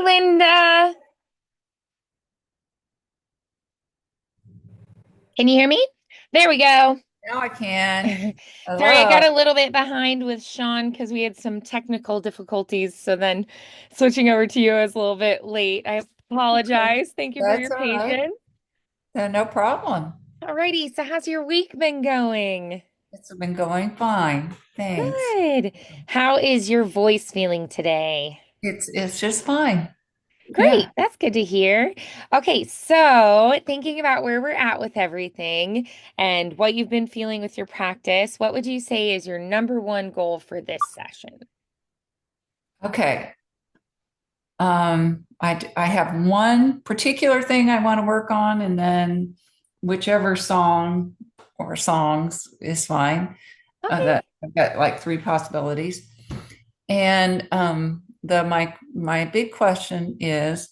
Linda. Can you hear me? There we go. Now I can. Sorry, I got Hello. a little bit behind with Sean because we had some technical difficulties. So then switching over to you is a little bit late. I apologize. Thank you for That's your all right. patience. No problem. Alrighty, so how's your week been going? It's been going fine. Thanks. Good. How is your voice feeling today? It's just fine. Yeah. Great. That's good to hear. Okay, so thinking about where we're at with everything and what you've been feeling with your practice, what would you say is your number one goal for this session? Okay. I have one particular thing I want to work on, and then whichever song or songs is fine. Okay. That I've got like three possibilities. And the my big question is,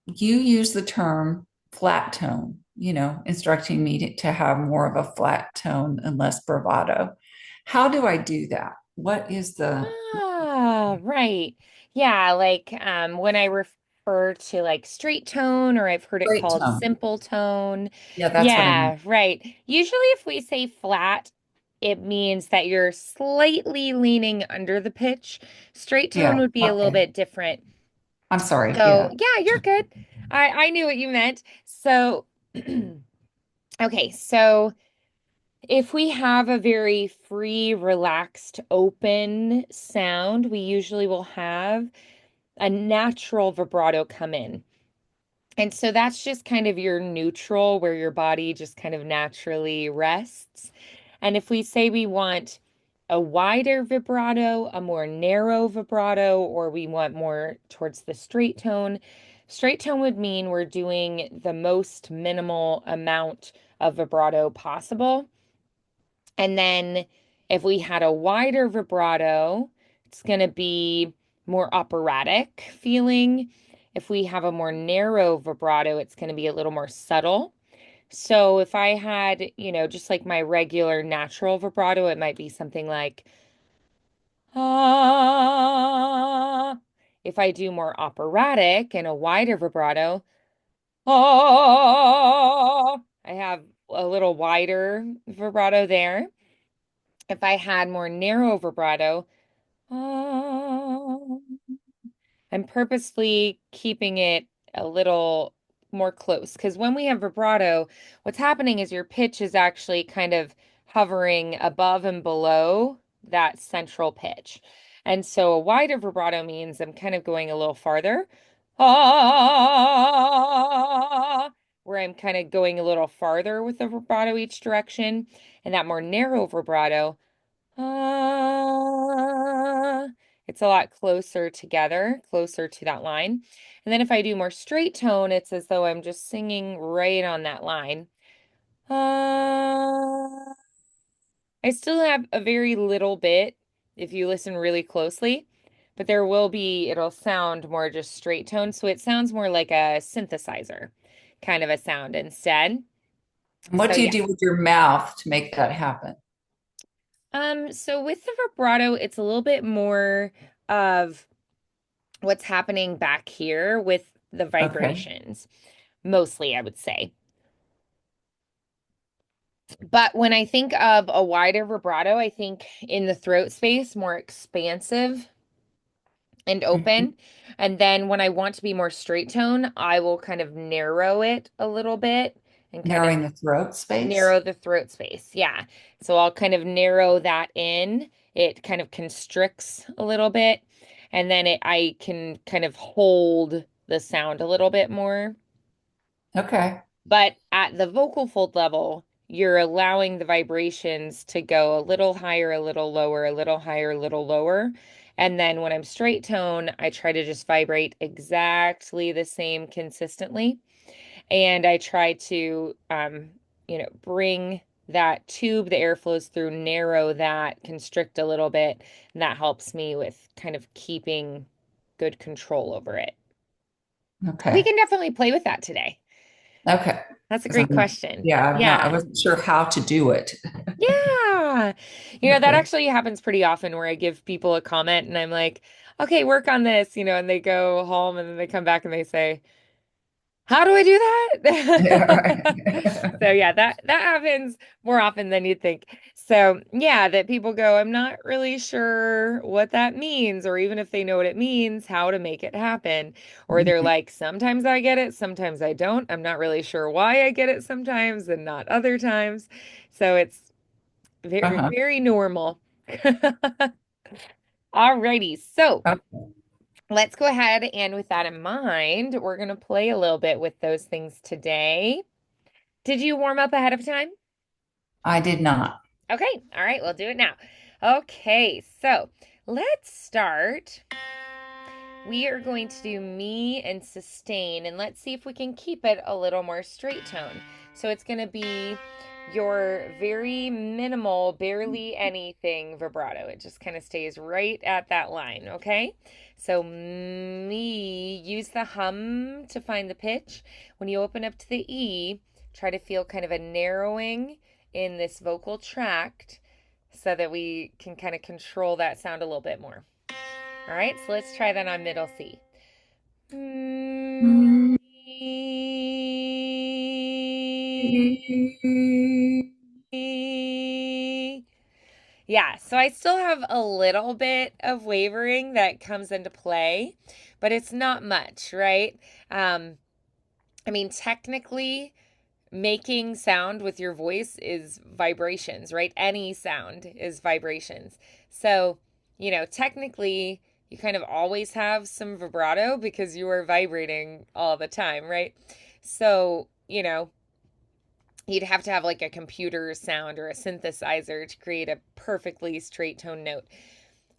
you use the term flat tone, instructing me to have more of a flat tone and less bravado. How do I do that? What is the Right. Yeah, like when I refer to like straight tone or I've heard it straight called tone? simple tone. Yeah, that's what I mean. Yeah, right. Usually if we say flat, it means that you're slightly leaning under the pitch. Straight tone Yeah. would be a little Okay. bit different. I'm sorry. So, Yeah. yeah, you're good. I knew what you meant. So, okay, so if we have a very free, relaxed, open sound, we usually will have a natural vibrato come in. And so that's just kind of your neutral where your body just kind of naturally rests. And if we say we want a wider vibrato, a more narrow vibrato, or we want more towards the straight tone would mean we're doing the most minimal amount of vibrato possible. And then if we had a wider vibrato, it's going to be more operatic feeling. If we have a more narrow vibrato, it's going to be a little more subtle. So if I had, just like my regular natural vibrato, it might be something like, ah. If I do more operatic and a wider vibrato, ah, I have a little wider vibrato there. If I had more narrow vibrato, oh, I'm purposefully keeping it a little more close because when we have vibrato, what's happening is your pitch is actually kind of hovering above and below that central pitch. And so a wider vibrato means I'm kind of going a little farther. Ah, where I'm kind of going a little farther with the vibrato each direction. And that more narrow vibrato. Ah, it's a lot closer together, closer to that line. And then if I do more straight tone, it's as though I'm just singing right on that line. Ah, I still have a very little bit if you listen really closely, but there will be, it'll sound more just straight tone. So it sounds more like a synthesizer kind of a sound instead. And what So do you yeah. do with your mouth to make that happen? So with the vibrato, it's a little bit more of what's happening back here with the Okay. vibrations, mostly, I would say. But when I think of a wider vibrato, I think in the throat space, more expansive and Mhm. open. And then when I want to be more straight tone, I will kind of narrow it a little bit and kind of Narrowing the throat space. narrow the throat space. Yeah. So I'll kind of narrow that in. It kind of constricts a little bit. And then I can kind of hold the sound a little bit more. Okay. But at the vocal fold level, you're allowing the vibrations to go a little higher, a little lower, a little higher, a little lower. And then when I'm straight tone, I try to just vibrate exactly the same consistently. And I try to, bring that tube the air flows through, narrow that, constrict a little bit. And that helps me with kind of keeping good control over it. We Okay. can definitely play with that today. Okay. That's a 'Cause great question. yeah, I Yeah. wasn't sure how to do it. Yeah. That Okay. actually happens pretty often where I give people a comment and I'm like, okay, work on this, and they go home and then they come back and they say, how do I do Yeah, that? right. So yeah, that happens more often than you'd think. So yeah, that people go, I'm not really sure what that means, or even if they know what it means, how to make it happen. Or they're Mhm. like, sometimes I get it, sometimes I don't. I'm not really sure why I get it sometimes and not other times. So it's very, Uh-huh. very normal. Alrighty, so Okay. let's go ahead and with that in mind, we're gonna play a little bit with those things today. Did you warm up ahead of time? I did not. Okay, all right, we'll do it now. Okay, so let's start. We are going to do me and sustain, and let's see if we can keep it a little more straight tone. So it's going to be your very minimal, barely anything vibrato. It just kind of stays right at that line, okay? So me, use the hum to find the pitch. When you open up to the E, try to feel kind of a narrowing in this vocal tract so that we can kind of control that sound a little bit more. All right, so let's try that on middle C. Mhm. Yeah, so I still have a little bit of wavering that comes into play, but it's not much, right? Um, I mean, technically, making sound with your voice is vibrations, right? Any sound is vibrations. So, technically, you kind of always have some vibrato because you are vibrating all the time, right? So, you'd have to have like a computer sound or a synthesizer to create a perfectly straight tone note.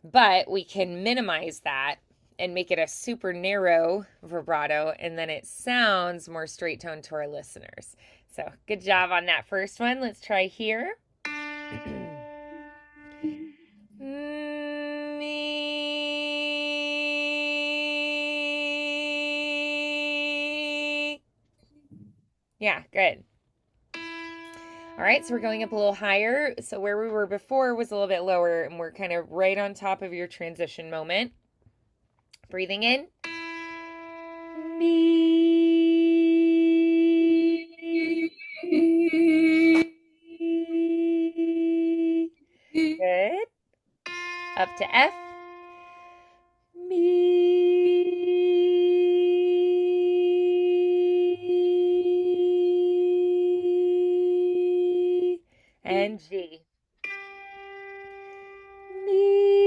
But we can minimize that and make it a super narrow vibrato, and then it sounds more straight tone to our listeners. So, good job on that first one. Let's try here. Me. Yeah, good. All right, so we're going up a little higher. So, where we were before was a little bit lower, and we're kind of right on top of your transition moment. Breathing in. Me. Good. Up to F. Me. And G. Me.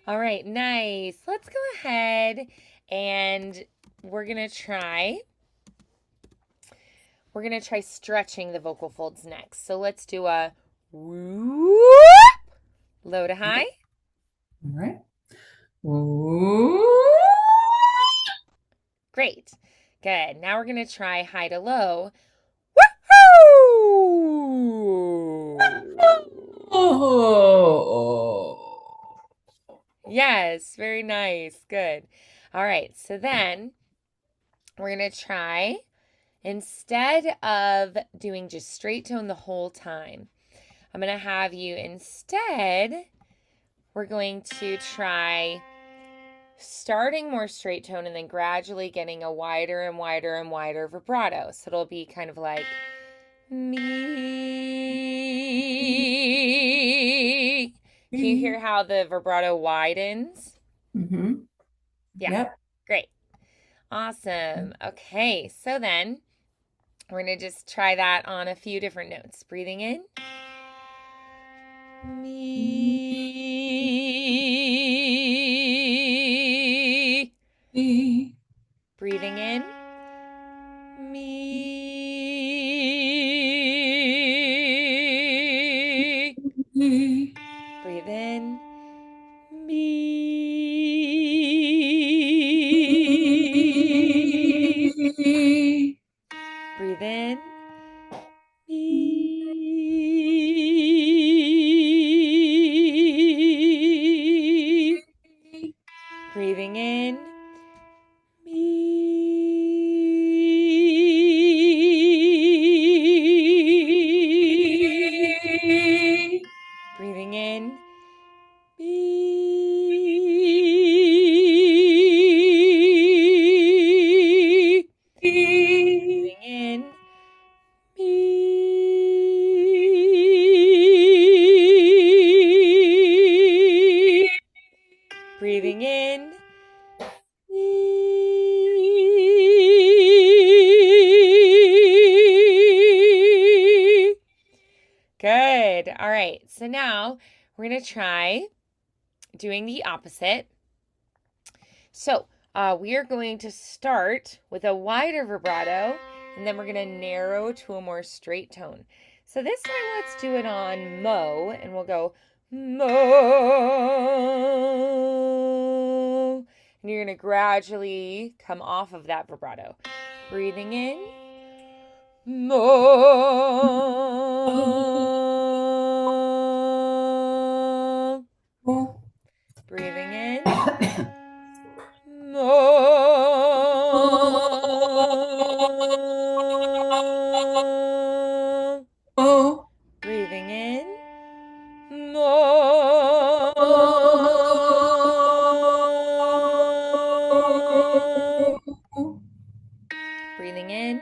All right, nice. Let's go ahead and we're going to try we're going to try stretching the vocal folds next. So let's do a whoop, low to high. All right. Ooh. Great. Good. Now we're going to try high to low. Woohoo! Oh. Yes, very nice. Good. All right. So then we're going to try, instead of doing just straight tone the whole time, I'm going to have you instead, we're going to try starting more straight tone and then gradually getting a wider and wider and wider vibrato. So it'll be kind of like me. Can you hear how the vibrato widens? Mm-hmm. Yeah, Yep. great. Awesome. Okay, so then we're going to just try that on a few different notes. Breathing in. Me. Breathing in. Me. Breathe in. Me. Breathe in. Me. Breathing in. Me. in. Good. All right. So now we're going to try doing the opposite. So we are going to start with a wider vibrato, and then we're going to narrow to a more straight tone. So this time, let's do it on mo, and we'll go mo. And you're going to gradually come off of that vibrato. Breathing in, mo. Breathing in, mo. Oh, Breathing in, mo. Breathing in,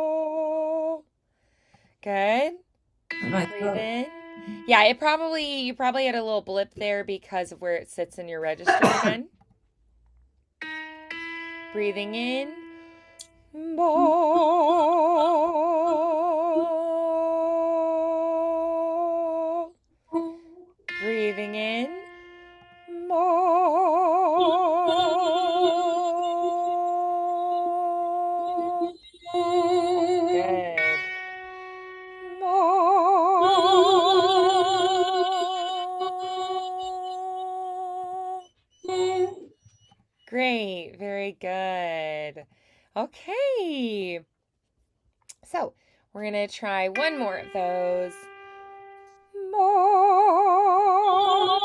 mo. Good. Breathe in. Yeah, you probably had a little blip there because of where it sits in your register again. Breathing in, mo. Breathing in, mo. Good. Mo. Great. Very good. Okay. So we're going to try one more of those. Mo.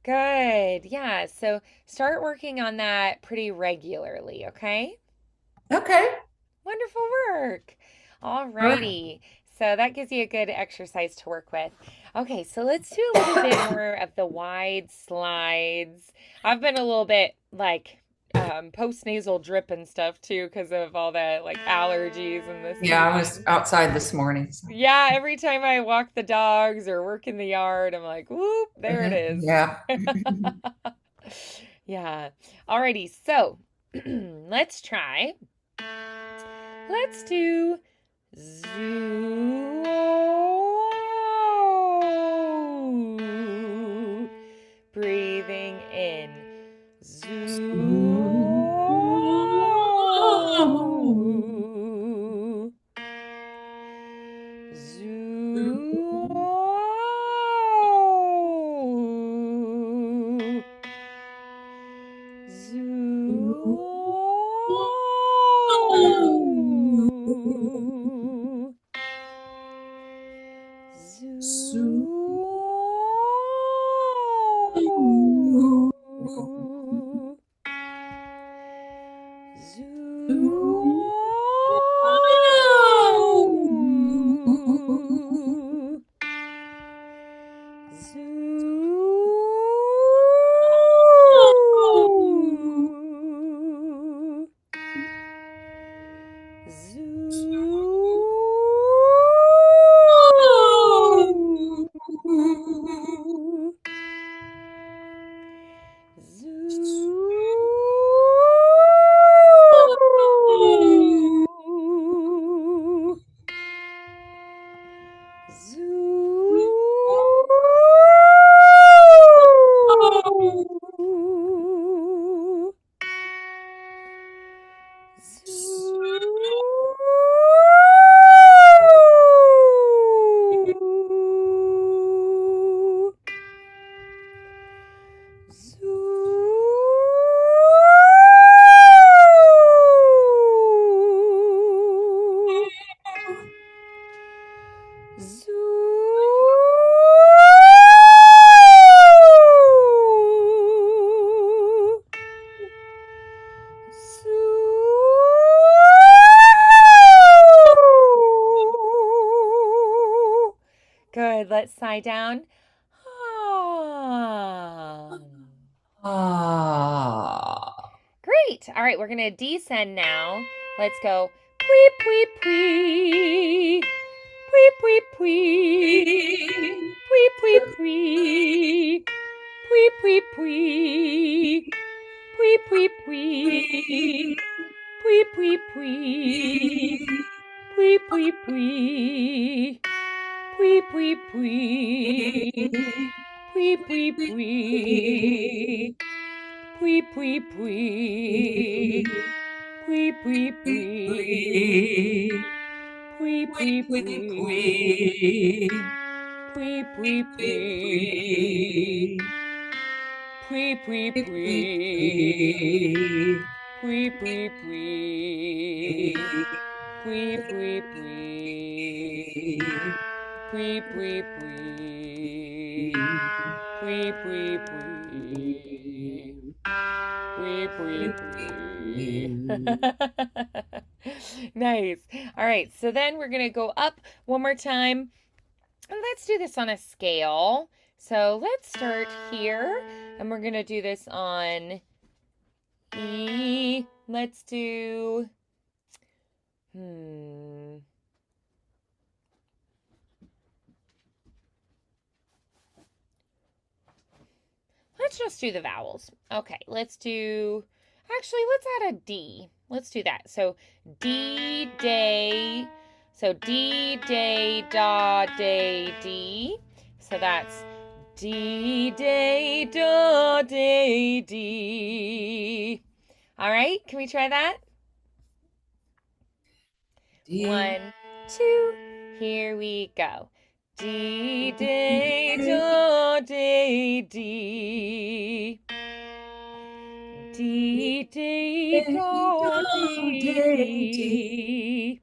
Good. Yeah. So start working on that pretty regularly, okay? okay. Wonderful work. All All right. righty. So that gives you a good exercise to work with. Okay, so let's do a little bit more of the wide slides. I've been a little bit like post-nasal drip and stuff too because of all the like allergies and the Yeah, I was season. outside this morning. So. Yeah, every time I walk the dogs or work in the yard, I'm like, whoop, there it is. Yeah. Yeah. Alrighty, so let's try. Let's do zoo. Breathing in. Zoo. Zoo. Zoo. Zoo. Zoo. Zoo. Zoo. Zoo. Zoo. Zoo. Zoo. Zoo. Zoo. Good. Let's sigh down. Ah. Ah. Great. All right, we're going to descend now Let's go. Pwee, pwee, pwee. Pwee, pwee, pwee. Pwee, pwee, pwee. Pwee, pwee, pwee. Pwee, pwee, pwee. Pwee, pwee, pwee. Pwee, pwee, pwee. Pwee, pwee, pwee. Pwee, pwee, pwee. Pwee, pwee, pwee. Pwee, pwee, pwee. Pwee, pwee, pwee. Pwee, pwee, pwee. Pwee, pwee, pwee. Pwee, pwee, pwee. Pwee, pwee, pwee. Pwee, pwee, pwee. Pwee, pwee, pwee. Pwee, pwee, pwee. Nice. All right, so then we're going to go up one more time. And let's do this on a scale. So let's start here, and we're going to do this on E. Let's do, hmm. Let's just do the vowels. Okay, actually, let's add a D. Let's do that. So D, day. So D, day, da, day, D. So that's D, day, da, day, D. All right, can we try that? D. 1, 2, here we go. D, day, da, day, D. D, day, da, day, D.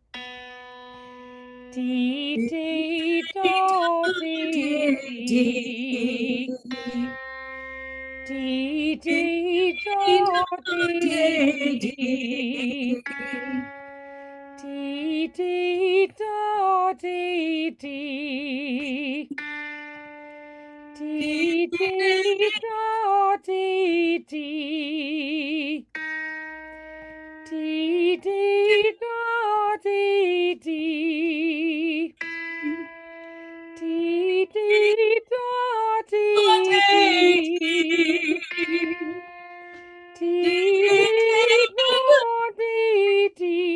D, day, da, day, D. D, day, da, day, D. D, day, da, day, D. D, day, da, day, D. D, day, da, day, D. D, day, da, day, D. D, day, da, day, D. D, day, da, day, D. Dee dee da dee dee. Dee dee da dee dee. Dee dee da dee dee.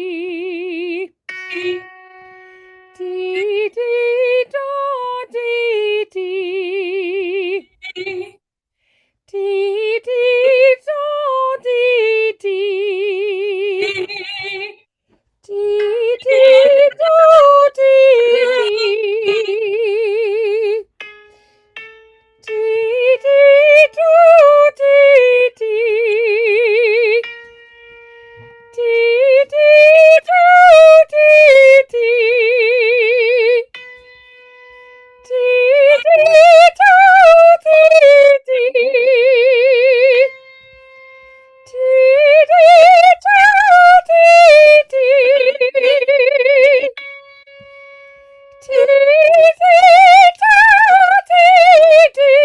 Dee dee da dee dee. Dee dee da dee dee. Dee dee da dee dee. Dee dee da dee dee. Dee da da dee dee. Dee da da dee dee.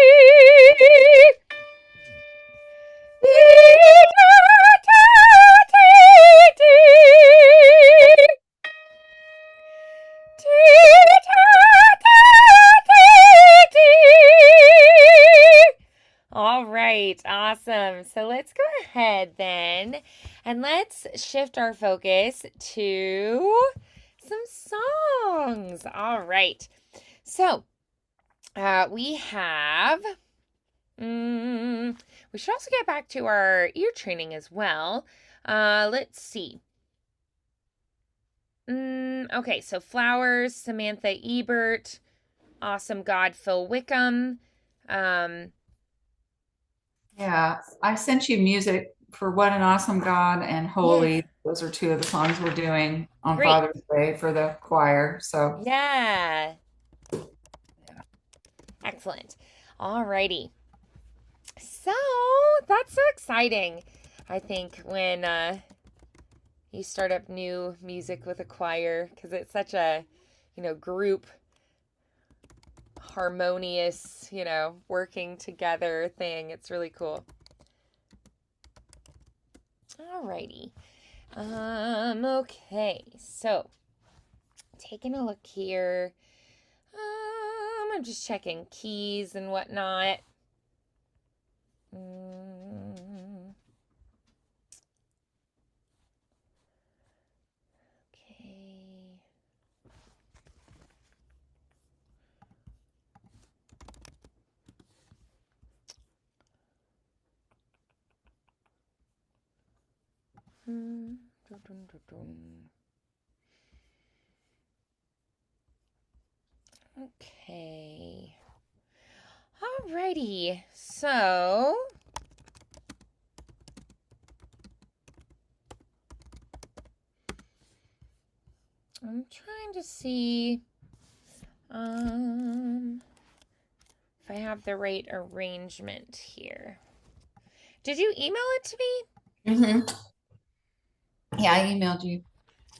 All right, awesome. So let's go ahead then and let's shift our focus to some songs. All right. So we have, we should also get back to our ear training as well. Let's see. Okay, so Flowers, Samantha Ebert, Awesome God, Phil Wickham. Yeah, I sent you music for What an Awesome God and Yeah, Holy. Those are two of the songs we're doing on great. Father's Day for the choir. So, Yeah, excellent. All righty. So that's so exciting. I think when you start up new music with a choir, because it's such a, group harmonious, working together thing. It's really cool. Alrighty. Okay, so taking a look here. I'm just checking keys and whatnot. Mm, okay. Dun, dun, dun, dun. Okay. Alrighty. So I'm trying to see um if I have the right arrangement here. Did you email it to me? Hmm. Yeah, I emailed you.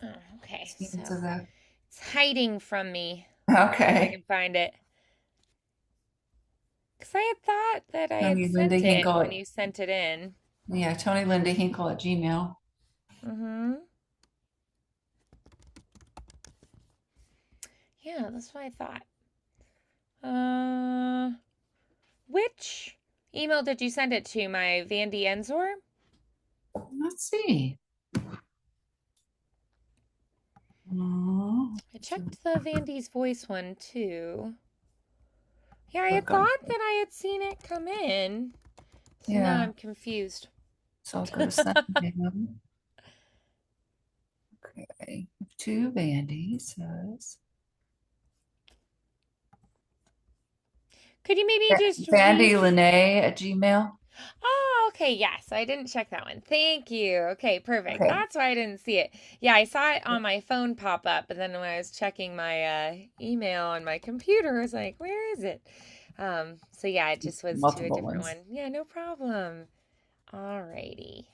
Oh, okay. Speaking So of that. it's hiding from me. See if I Okay. can find it. Because I had thought that I had Tony Linda sent it when Hinkle. you sent it in. Yeah, Tony Linda Hinkle at Gmail. Mm-hmm. Yeah, that's what I thought. Uh, which email did you send it to? My Vandi Enzor? Let's see. Oh, I checked the Vandy's voice one too. Yeah, I had look on. thought that I had seen it come in. So now Yeah. I'm confused. So I'll go to send him. Okay. To Vandy says Could you maybe just Vandy re Lynnae at Gmail. Oh, okay, yes. I didn't check that one. Thank you. Okay, perfect. Okay. That's why I didn't see it. Yeah, I saw it on my phone pop up, but then when I was checking my email on my computer, I was like, where is it? So yeah, it just was to a Multiple different ones. one. Yeah, no problem. Alrighty.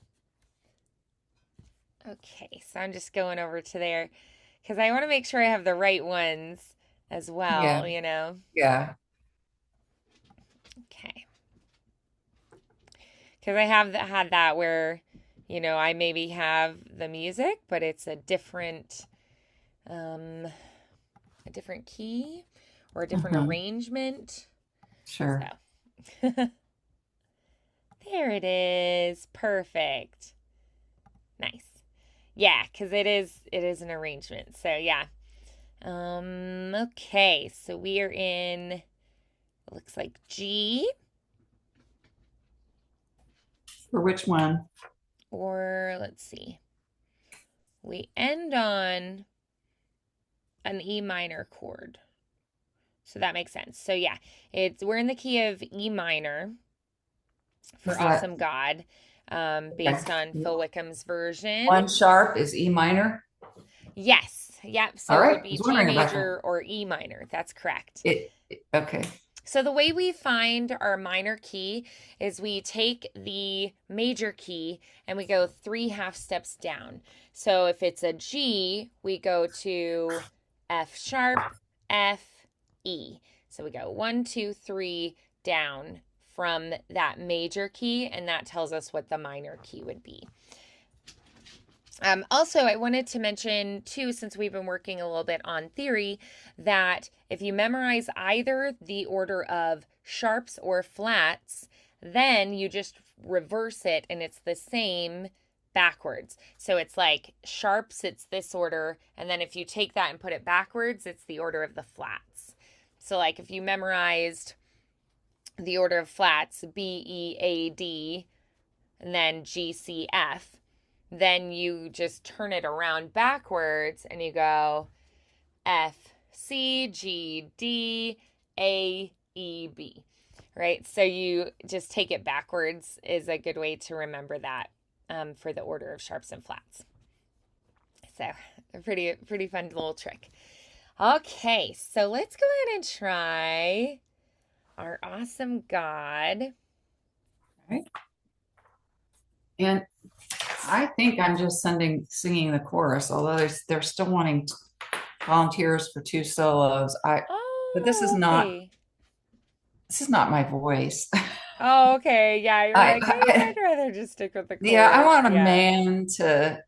Okay, so I'm just going over to there because I want to make sure I have the right ones as Yeah. well, you know? Yeah. Okay. Because I have had that where, I maybe have the music, but it's um, a different key or a different Uh-huh. arrangement. Sure. So there it is. Perfect. Nice. Yeah, because it is an arrangement. So yeah. Okay, so we are in, it looks like G, For which one? or let's see. We end on an E minor chord. So that makes sense. So yeah, it's we're in the key of E minor Is for that Awesome God, okay? based on Phil Wickham's version. One sharp is E minor. Yes. Yep. All So it right. would I be was G wondering about that. major or E minor. That's correct. Okay. So the way we find our minor key is we take the major key and we go 3 half steps down. So if it's a G, we go to F sharp, F, E. So we go 1, 2, 3 down from that major key, and that tells us what the minor key would be. Also, I wanted to mention too, since we've been working a little bit on theory, that if you memorize either the order of sharps or flats, then you just reverse it and it's the same backwards. So it's like sharps, it's this order, and then if you take that and put it backwards, it's the order of the flats. So, like if you memorized the order of flats, B, E, A, D, and then G, C, F, then you just turn it around backwards and you go F, C, G, D, A, E, B. Right? So you just take it backwards is a good way to remember that, for the order of sharps and flats. So a pretty fun little trick. Okay, so let's go ahead and try our awesome God. Right. And I think I'm just singing the chorus, although they're still wanting volunteers for two solos. But Oh, okay. this is not my voice. Oh, okay. Yeah, you're I, like, hey, I I'd rather just stick with the yeah, I chorus. want a Yeah. man to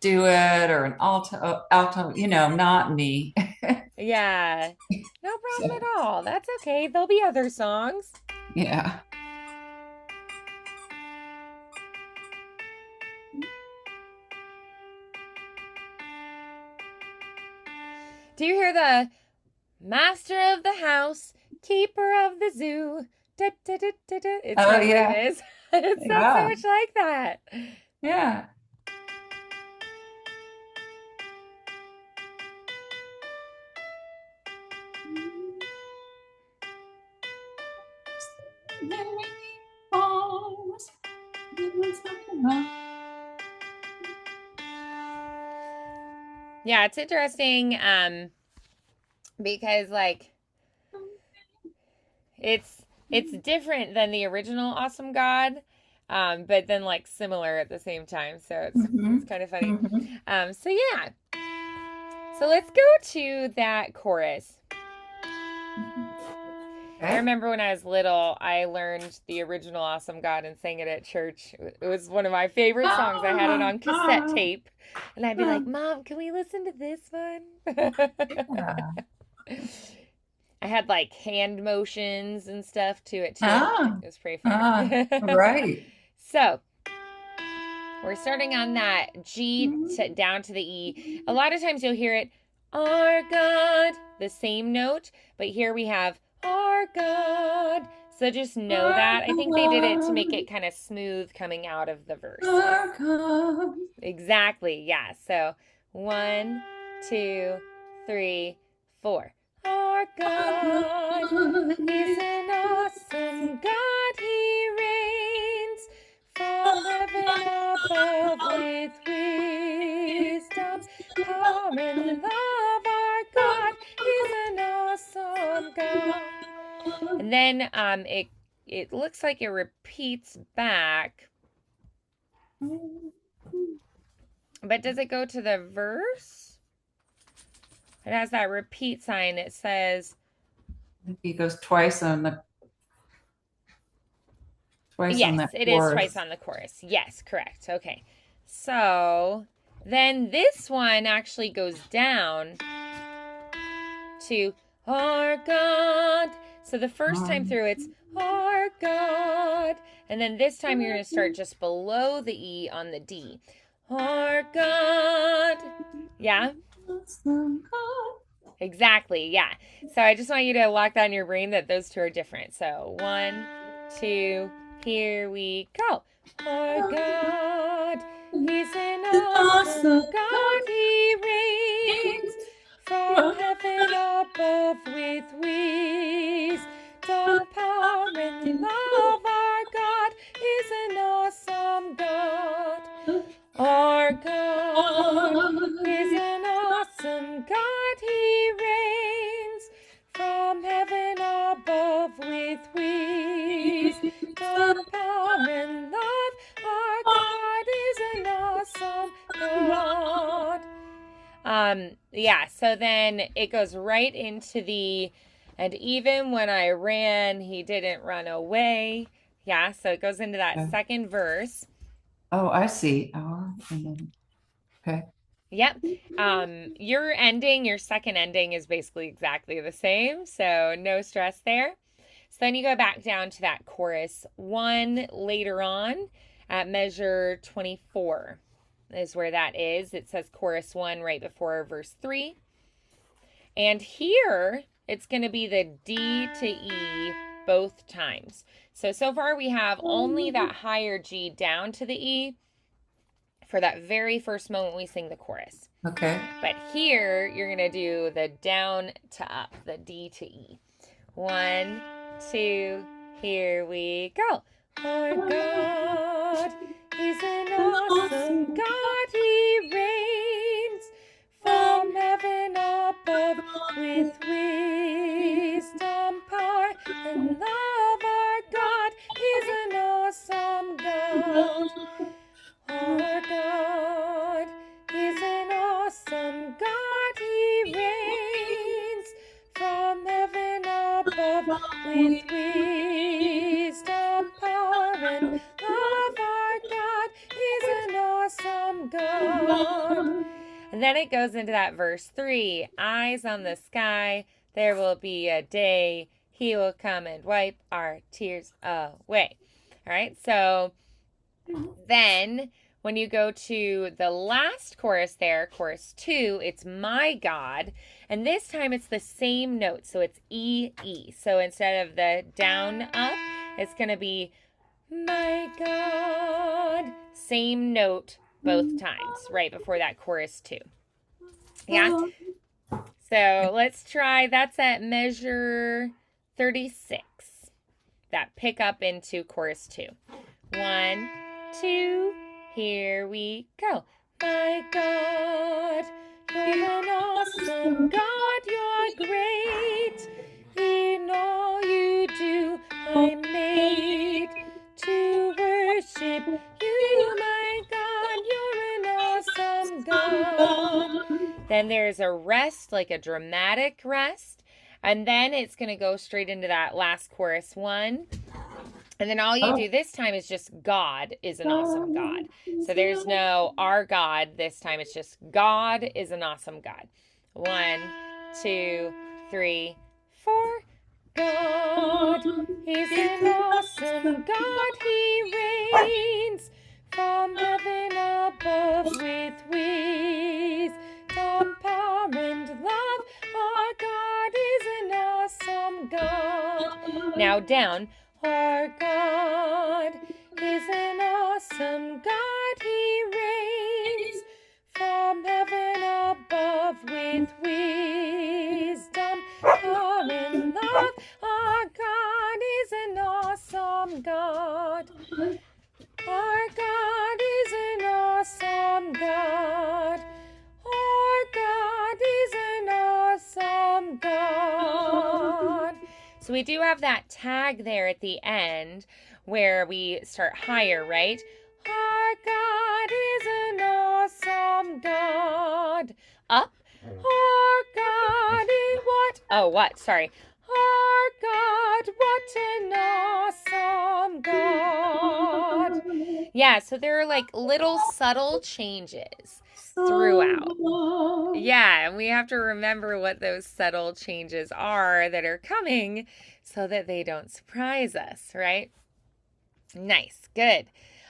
duet or an alto, not me. Yeah. No problem So, at all. That's okay. There'll be other songs. yeah. Do you hear the master of the house, keeper of the zoo? Da, da, da, da, da. It's Oh, kind of what it yeah. is. It sounds so Yeah. much like that. Yeah. Yeah, it's interesting because like it's different than the original Awesome God, but then like similar at the same time. So it's Mhm. kind of funny. Mhm. So yeah, so let's go to that chorus. I Okay. remember when I was little, I learned the original Awesome God and sang it at church. It was one of my favorite songs. I had it Ah, on cassette ah, tape, and I'd be ah. like, "Mom, can we listen to this one?" Yeah. I had like hand motions and stuff to it too. Ah, It was pretty ah, fun. right. So we're starting on that G down to the E. A lot of times you'll hear it, our God, the same note, but here we have our God. So just know that. I think they did it to make it kind of smooth coming out of the verse. Exactly, yeah. So 1, 2, 3, 4. Our God is an awesome God. He reigns from heaven above with wisdom, power, and love. Our God is an awesome God. And then it looks like it repeats back. But does it go to the verse? It has that repeat sign. It says, He goes twice on yes, that it is twice chorus. on the chorus. Yes, correct. Okay. So then this one actually goes down to our God. So the first time Um, through, it's our God. And then this time you're going to start just below the E on the D. Our God. Yeah, exactly. Yeah. So I just want you to lock that in your brain that those two are different. So 1, 2, here we go. Our God, He's an awesome Awesome God. He reigns from God. heaven above with wisdom, power, and love. Our God is an awesome God. Our God is an awesome God. He reigns from heaven above with wisdom, power, and love. Our God is an awesome God. Yeah, so then it goes right into the, and even when I ran, he didn't run away. Yeah, so it goes into that second verse. Oh, I see. Oh, and then, okay. Yep. Your second ending is basically exactly the same, so no stress there. So then you go back down to that chorus one later on at measure 24 is where that is. It says chorus 1 right before verse 3. And here it's going to be the D to E both times. So far we have only that higher G down to the E for that very first moment we sing the chorus. Okay. But here you're going to do the down to up, the D to E. 1, 2, here we go. Our God is an awesome God. He reigns from heaven above with wisdom, power, and love. Our God is an awesome God. Our God is an awesome God. He reigns from heaven above with wisdom, power, and love. Our God is an awesome God. then it goes into that verse 3. Eyes on the sky, there will be a day. He will come and wipe our tears away. All right, so then when you go to the last chorus there, chorus 2, it's my God. And this time it's the same note. So it's E, E. So instead of the down, up, it's going to be my God. Same note both times, right before that chorus 2. Yeah? So let's try. That's at measure 36. That pick up into chorus 2. 1, 2, here we go. My God, you're an awesome God, you're great. In all you do, I'm made to worship you, my God, you're an awesome God. Then there's a rest, like a dramatic rest. And then it's going to go straight into that last chorus 1. And then all you do this time is just God is an awesome God. So there's no our God this time. It's just God is an awesome God. 1, 2, 3, 4. God is an awesome God. He reigns from heaven above with wisdom, power, and love. Our God is an awesome God. Now down. Our God is an awesome God. He reigns from heaven above with wisdom, power, and love. Our God is an awesome God. Our God is an awesome God. Our God is an awesome God. So we do have that tag there at the end where we start higher, right? Our God is an awesome God. Up. Our God is what? Oh, what? Sorry. Our God, what an awesome God. Yeah, so there are like little subtle changes throughout. Yeah, and we have to remember what those subtle changes are that are coming so that they don't surprise us, right? Nice, good.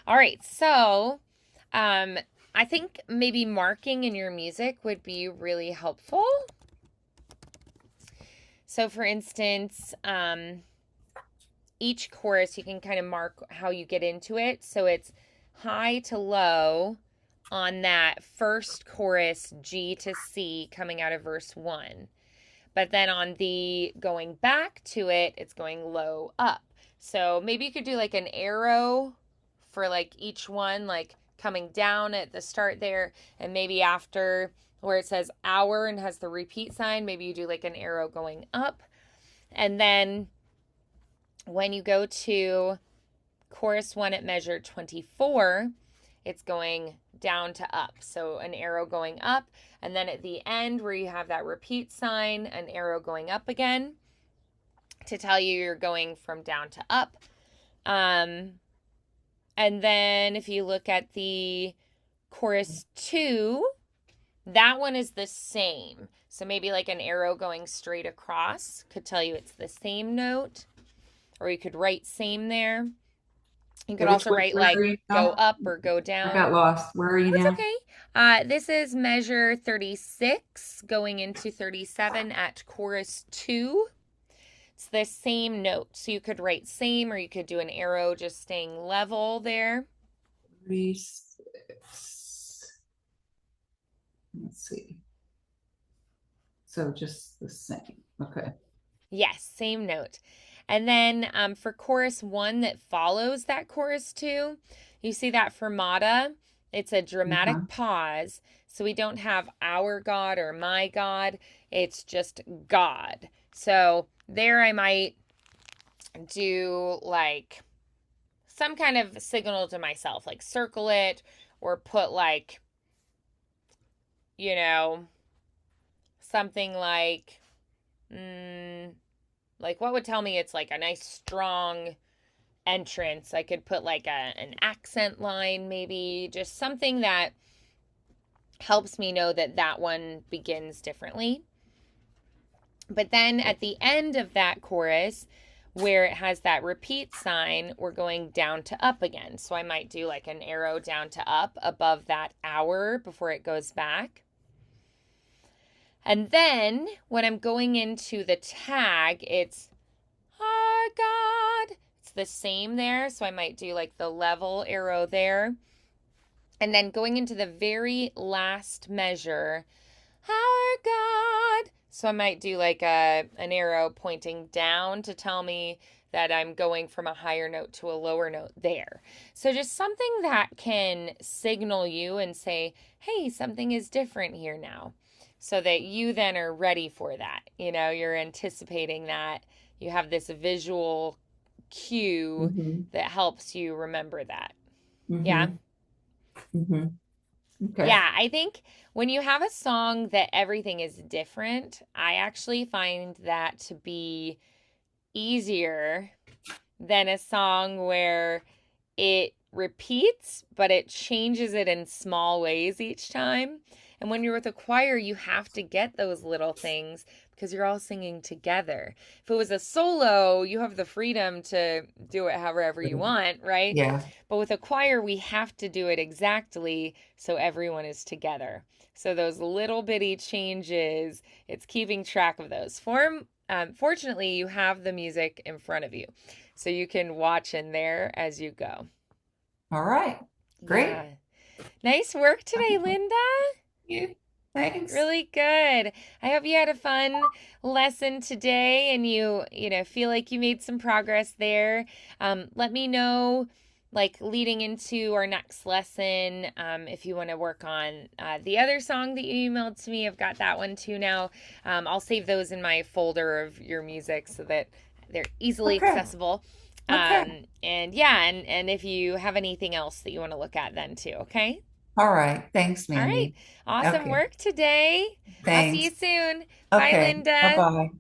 All right, so I think maybe marking in your music would be really helpful. So for instance, each chorus you can kind of mark how you get into it. So it's high to low on that first chorus, G to C, coming out of verse 1. But then on the going back to it, it's going low up. So maybe you could do like an arrow for like each one, like coming down at the start there, and maybe after where it says hour and has the repeat sign, maybe you do like an arrow going up. And then when you go to chorus 1 at measure 24, it's going down to up. So an arrow going up, and then at the end where you have that repeat sign, an arrow going up again to tell you you're going from down to up. And then if you look at the chorus 2, that one is the same. So maybe like an arrow going straight across could tell you it's the same note, or you could write same there. You could also write like go up or go down. I got lost. Where are you That's now? okay. This is measure 36 going into 37 at chorus 2. It's the same note. So you could write same, or you could do an arrow just staying level there. 36. Let's see. So just the same. Okay. Yes, same note. And then for chorus 1 that follows that chorus 2, you see that fermata. It's a dramatic pause. So we don't have our God or my God. It's just God. So there I might do like some kind of signal to myself, like circle it or put like, you know, something like what would tell me it's like a nice strong entrance. I could put like an accent line, maybe just something that helps me know that that one begins differently. But then at the end of that chorus, where it has that repeat sign, we're going down to up again. So I might do like an arrow down to up above that hour before it goes back. And then when I'm going into the tag, it's our God. It's the same there. So I might do like the level arrow there. And then going into the very last measure, our God. So I might do like an arrow pointing down to tell me that I'm going from a higher note to a lower note there. So just something that can signal you and say, hey, something is different here now. So that you then are ready for that. You know, you're anticipating that. You have this visual cue Mm-hmm. that helps you remember that. Yeah. Mm-hmm. Mm-hmm. Okay. Yeah, I think when you have a song that everything is different, I actually find that to be easier than a song where it repeats, but it changes it in small ways each time. And when you're with a choir, you have to get those little things because you're all singing together. If it was a solo, you have the freedom to do it however you want, right? Yeah. But with a choir, we have to do it exactly so everyone is together. So those little bitty changes, it's keeping track of those. Fortunately, you have the music in front of you, so you can watch in there as you go. All right. Great. Yeah. Nice work today, Linda. You. Thanks. Really good. I hope you had a fun lesson today and you feel like you made some progress there. Let me know, like leading into our next lesson, if you want to work on the other song that you emailed to me. I've got that one too now. I'll save those in my folder of your music so that they're easily Okay. accessible. Okay. And yeah, and if you have anything else that you want to look at then too, okay? All right. Thanks, All right. Mandy. Awesome Okay. work today. I'll see you Thanks. soon. Bye, Okay. Linda. Bye-bye.